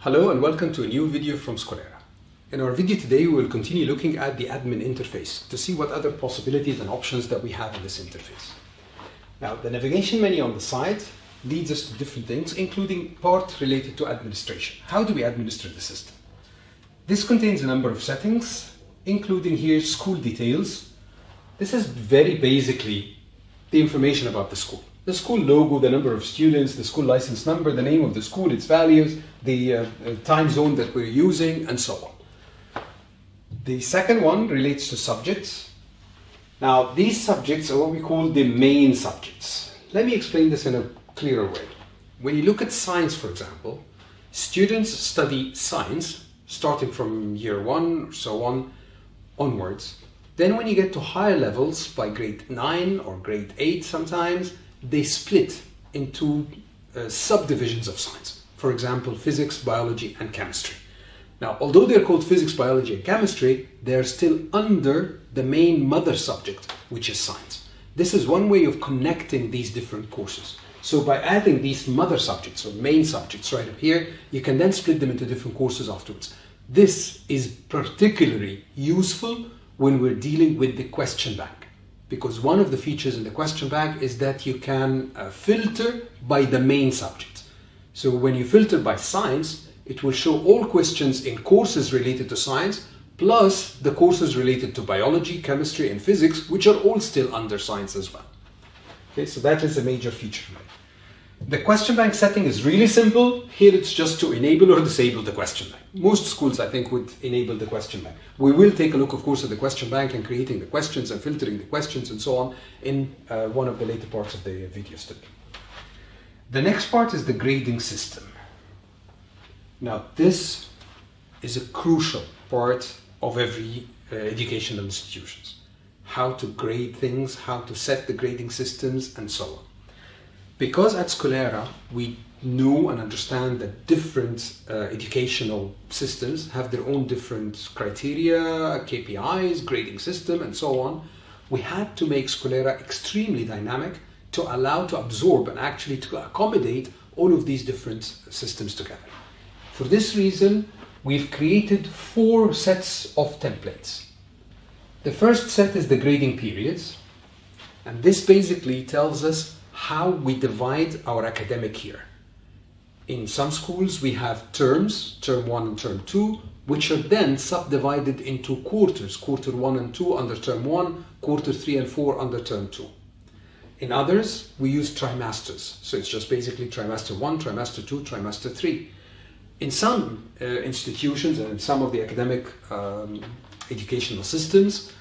Hello and welcome to a new video from Skolera. In our video today, we will continue looking at the admin interface to see what other possibilities and options that we have in this interface. Now, the navigation menu on the side leads us to different things, including part related to administration. How do we administer the system? This contains a number of settings, including here school details. This is very basically the information about the school. The school logo, the number of students, the school license number, the name of the school, its values, the time zone that we're using, and so on. The second one relates to subjects. Now, these subjects are what we call the main subjects. Let me explain this in a clearer way. When you look at science, for example, students study science starting from year 1 or so on onwards. Then when you get to higher levels, by grade 9 or grade 8 sometimes, they split into subdivisions of science. For example, physics, biology, and chemistry. Now, although they're called physics, biology, and chemistry, they're still under the main mother subject, which is science. This is one way of connecting these different courses. So by adding these mother subjects or main subjects right up here, you can then split them into different courses afterwards. This is particularly useful when we're dealing with the question bank. Because one of the features in the question bank is that you can filter by the main subject. So when you filter by science, it will show all questions in courses related to science, plus the courses related to biology, chemistry, and physics, which are all still under science as well. Okay, so that is a major feature. The question bank setting is really simple. Here it's just to enable or disable the question bank. Most schools, I think, would enable the question bank. We will take a look, of course, at the question bank and creating the questions and filtering the questions and so on in one of the later parts of the video study. The next part is the grading system. Now, this is a crucial part of every educational institutions. How to grade things, how to set the grading systems, and so on. Because at Skolera, we know and understand that different educational systems have their own different criteria, KPIs, grading system, and so on, we had to make Skolera extremely dynamic to allow to absorb and actually to accommodate all of these different systems together. For this reason, we've created 4 sets of templates. The first set is the grading periods, and this basically tells us how we divide our academic year. In some schools we have terms, term 1 and term 2, which are then subdivided into quarters, quarter 1 and 2 under term 1, quarter 3 and 4 under term 2. In others we use trimesters, so it's just basically trimester 1, trimester 2, trimester 3. In some institutions and in some of the academic educational systems,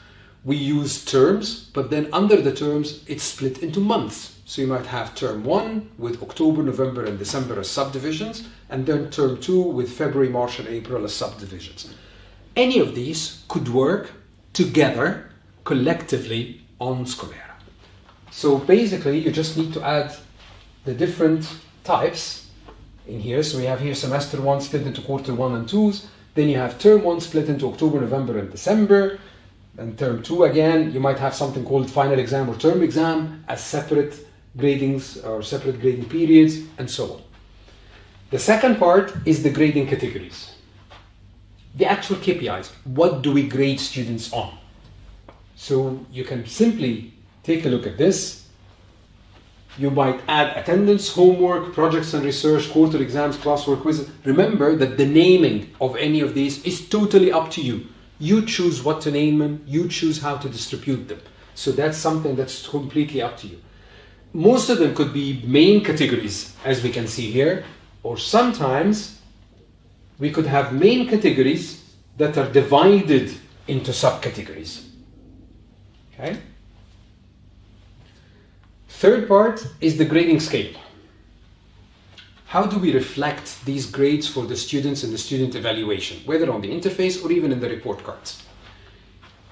we use terms, but then under the terms it's split into months. So you might have term 1 with October, November, and December as subdivisions, and then term 2 with February, March, and April as subdivisions. Any of these could work together collectively on Skolera. So basically, you just need to add the different types in here. So we have here semester 1 split into quarter 1 and 2s. Then you have term 1 split into October, November, and December. And term 2 again, you might have something called final exam or term exam as separate gradings or separate grading periods, and so on. The second part is the grading categories. The actual KPIs. What do we grade students on? So you can simply take a look at this. You might add attendance, homework, projects and research, quarter exams, classwork, quizzes. Remember that the naming of any of these is totally up to you. You choose what to name them, you choose how to distribute them. So that's something that's completely up to you. Most of them could be main categories, as we can see here, or sometimes we could have main categories that are divided into subcategories. Okay? Third part is the grading scale. How do we reflect these grades for the students in the student evaluation, whether on the interface or even in the report cards?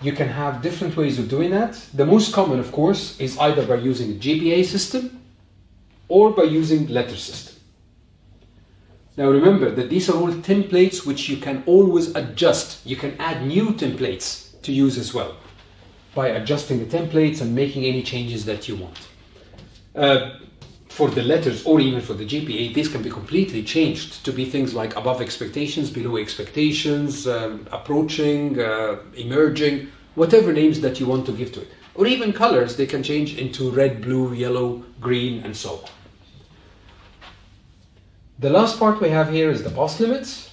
You can have different ways of doing that. The most common, of course, is either by using a GPA system or by using letter system. Now remember that these are all templates which you can always adjust. You can add new templates to use as well by adjusting the templates and making any changes that you want. for the letters or even for the GPA, this can be completely changed to be things like above expectations, below expectations, approaching, emerging, whatever names that you want to give to it. Or even colors, they can change into red, blue, yellow, green, and so on. The last part we have here is the pass limits,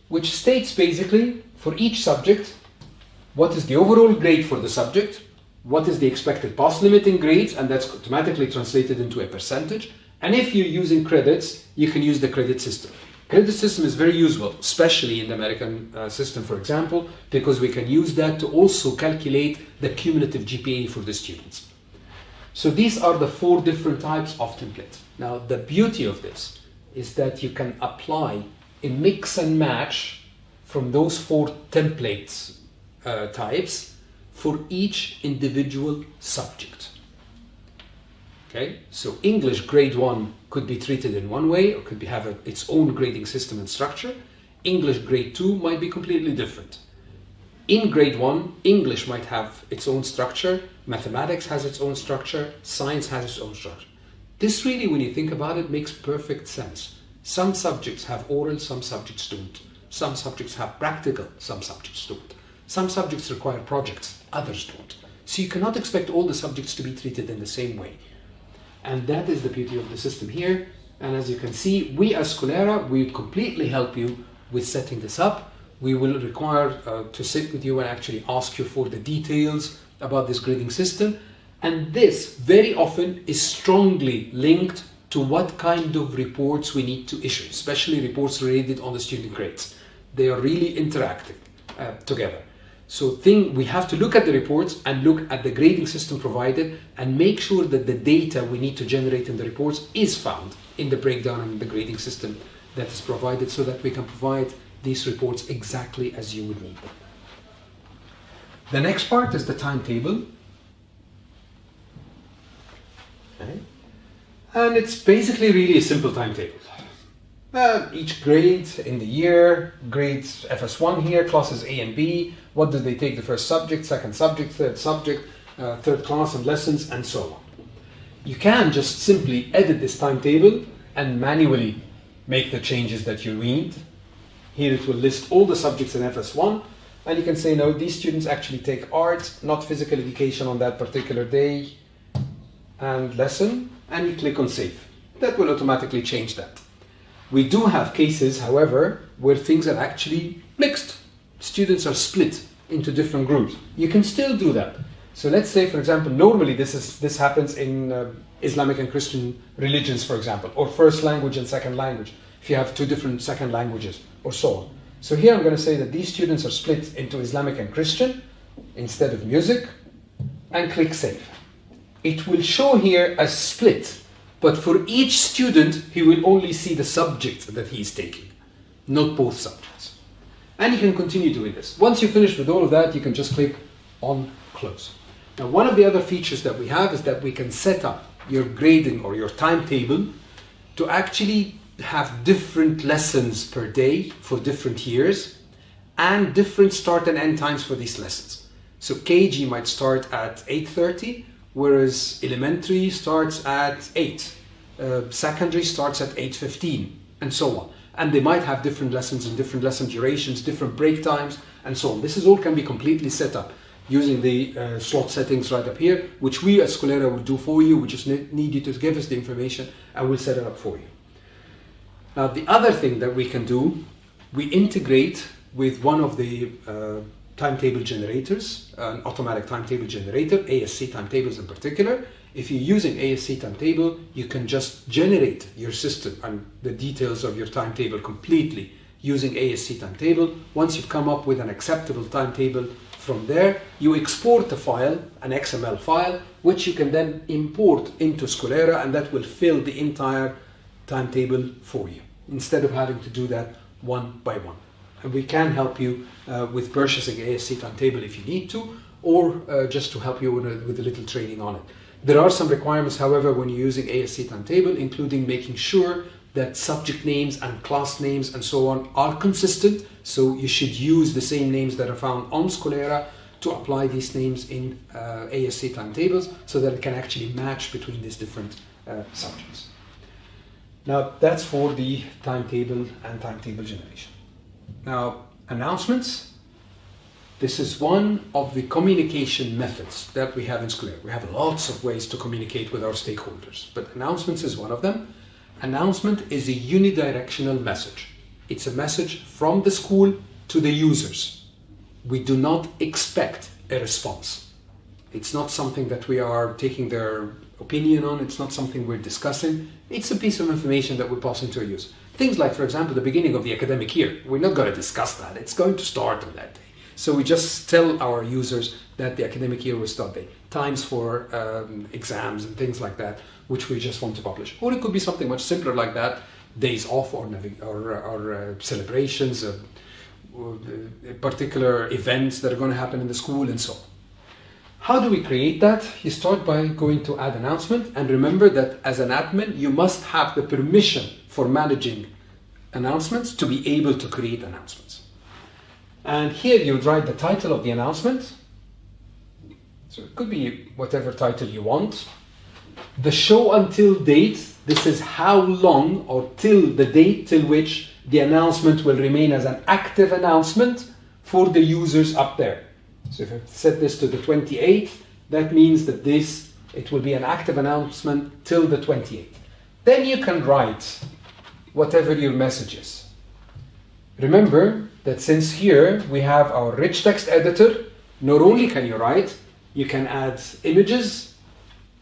which states basically for each subject what is the overall grade for the subject, what is the expected pass limit in grades, and that's automatically translated into a percentage. And if you're using credits, you can use the credit system. Credit system is very useful, especially in the American system, for example, because we can use that to also calculate the cumulative GPA for the students. So these are the 4 different types of templates. Now, the beauty of this is that you can apply a mix and match from those 4 templates types for each individual subject. Okay, so English grade 1 could be treated in one way, or could have its own grading system and structure. English grade 2 might be completely different. In grade 1, English might have its own structure, mathematics has its own structure, science has its own structure. This really, when you think about it, makes perfect sense. Some subjects have oral, some subjects don't. Some subjects have practical, some subjects don't. Some subjects require projects, others don't. So you cannot expect all the subjects to be treated in the same way. And that is the beauty of the system here. And as you can see, we as Skolera, we completely help you with setting this up. We will require to sit with you and actually ask you for the details about this grading system. And this very often is strongly linked to what kind of reports we need to issue, especially reports related on the student grades. They are really interacting together. So we have to look at the reports and look at the grading system provided and make sure that the data we need to generate in the reports is found in the breakdown and the grading system that is provided, so that we can provide these reports exactly as you would need them. The next part is the timetable. Okay. And it's basically really a simple timetable. Each grade in the year, grades FS1 here, classes A and B, what do they take the first subject, second subject, third subject, third class and lessons, and so on. You can just simply edit this timetable and manually make the changes that you need. Here it will list all the subjects in FS1, and you can say, no, these students actually take art, not physical education on that particular day and lesson, and you click on save. That will automatically change that. We do have cases, however, where things are actually mixed. Students are split into different groups. You can still do that. So let's say, for example, normally this happens in Islamic and Christian religions, for example, or first language and second language, if you have 2 different second languages, or so on. So here I'm going to say that these students are split into Islamic and Christian instead of music, and click save. It will show here as split, but for each student, he will only see the subject that he's taking, not both subjects. And you can continue doing this. Once you're finished with all of that, you can just click on close. Now, one of the other features that we have is that we can set up your grading or your timetable to actually have different lessons per day for different years and different start and end times for these lessons. So KG might start at 8:30, whereas elementary starts at 8, secondary starts at 8:15, and so on. And they might have different lessons and different lesson durations, different break times, and so on. This is all can be completely set up using the slot settings right up here, which we at Skolera will do for you. We just need you to give us the information and we'll set it up for you. Now, the other thing that we can do, we integrate with one of the timetable generators, an automatic timetable generator, ASC timetables in particular. If you're using ASC timetable, you can just generate your system and the details of your timetable completely using ASC timetable. Once you've come up with an acceptable timetable, from there you export the file, an XML file, which you can then import into Skolera, and that will fill the entire timetable for you, instead of having to do that one by one. And we can help you with purchasing ASC timetable if you need to, or just to help you with a little training on it. There are some requirements, however, when you're using ASC timetable, including making sure that subject names and class names and so on are consistent. So you should use the same names that are found on Skolera to apply these names in ASC timetables, so that it can actually match between these different subjects. Now that's for the timetable and timetable generation. Now announcements, this is one of the communication methods that we have in Skolera. We have lots of ways to communicate with our stakeholders, but announcements is one of them. Announcement is a unidirectional message. It's a message from the school to the users. We do not expect a response. It's not something that we are taking their opinion on. It's not something we're discussing. It's a piece of information that we're passing to a user. Things like, for example, the beginning of the academic year. We're not going to discuss that. It's going to start on that day. So we just tell our users that the academic year will start day. Times for exams and things like that, which we just want to publish. Or it could be something much simpler like that, days off or celebrations, particular events that are going to happen in the school and so on. How do we create that? You start by going to add announcement, and remember that as an admin, you must have the permission for managing announcements to be able to create announcements. And here you would write the title of the announcement. So it could be whatever title you want. The show until date, this is how long or till the date till which the announcement will remain as an active announcement for the users up there. So if I set this to the 28th, that means that it will be an active announcement till the 28th. Then you can write whatever your message is. Remember that since here we have our rich text editor, not only can you write, you can add images,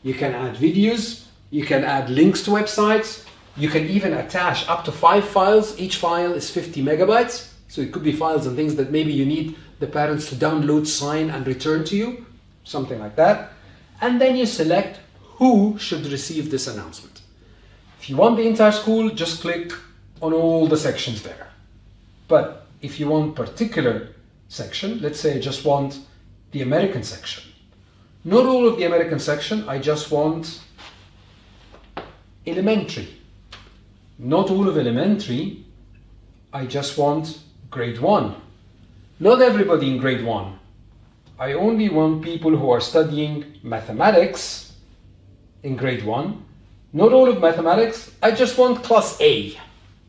you can add videos, you can add links to websites, you can even attach up to 5 files. Each file is 50 megabytes. So it could be files and things that maybe you need the parents to download, sign and return to you, something like that. And then you select who should receive this announcement. If you want the entire school, just click on all the sections there. But if you want particular section, let's say I just want the American section. Not all of the American section, I just want elementary. Not all of elementary, I just want grade 1. Not everybody in grade 1. I only want people who are studying mathematics in grade 1. Not all of mathematics, I just want class A.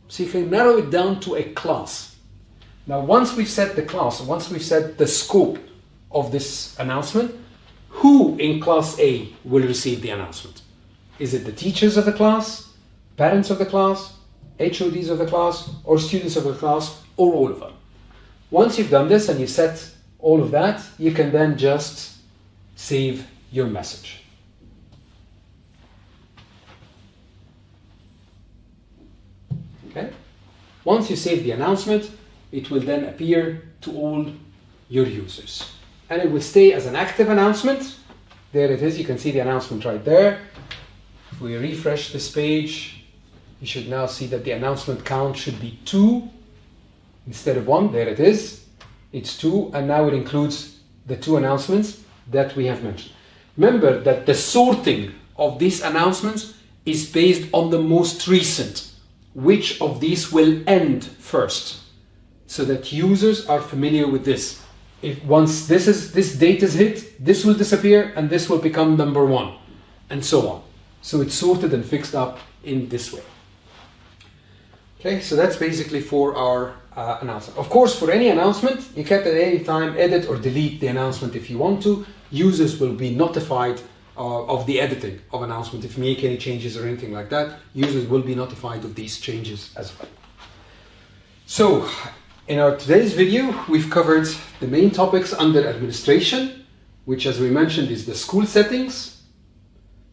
So you can narrow it down to a class. Now once we've set the class, once we've set the scope of this announcement, who in class A will receive the announcement? Is it the teachers of the class, parents of the class, HODs of the class, or students of the class, or all of them? Once you've done this and you set all of that, you can then just save your message. Okay? Once you save the announcement, it will then appear to all your users. And it will stay as an active announcement. There it is, you can see the announcement right there. If we refresh this page, you should now see that the announcement count should be 2 instead of 1. There it is. It's 2, and now it includes the 2 announcements that we have mentioned. Remember that the sorting of these announcements is based on the most recent. Which of these will end first? So that users are familiar with this. If once this date is hit, this will disappear and this will become number 1, and so on. So it's sorted and fixed up in this way. Okay, so that's basically for our announcement. Of course, for any announcement, you can at any time edit or delete the announcement if you want to. Users will be notified of the editing of announcement. If you make any changes or anything like that, users will be notified of these changes as well. So, in our today's video, we've covered the main topics under administration, which, as we mentioned, is the school settings,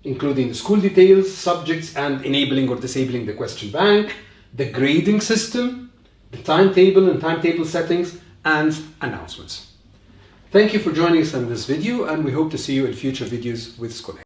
including the school details, subjects, and enabling or disabling the question bank, the grading system, the timetable and timetable settings, and announcements. Thank you for joining us in this video, and we hope to see you in future videos with Skolera.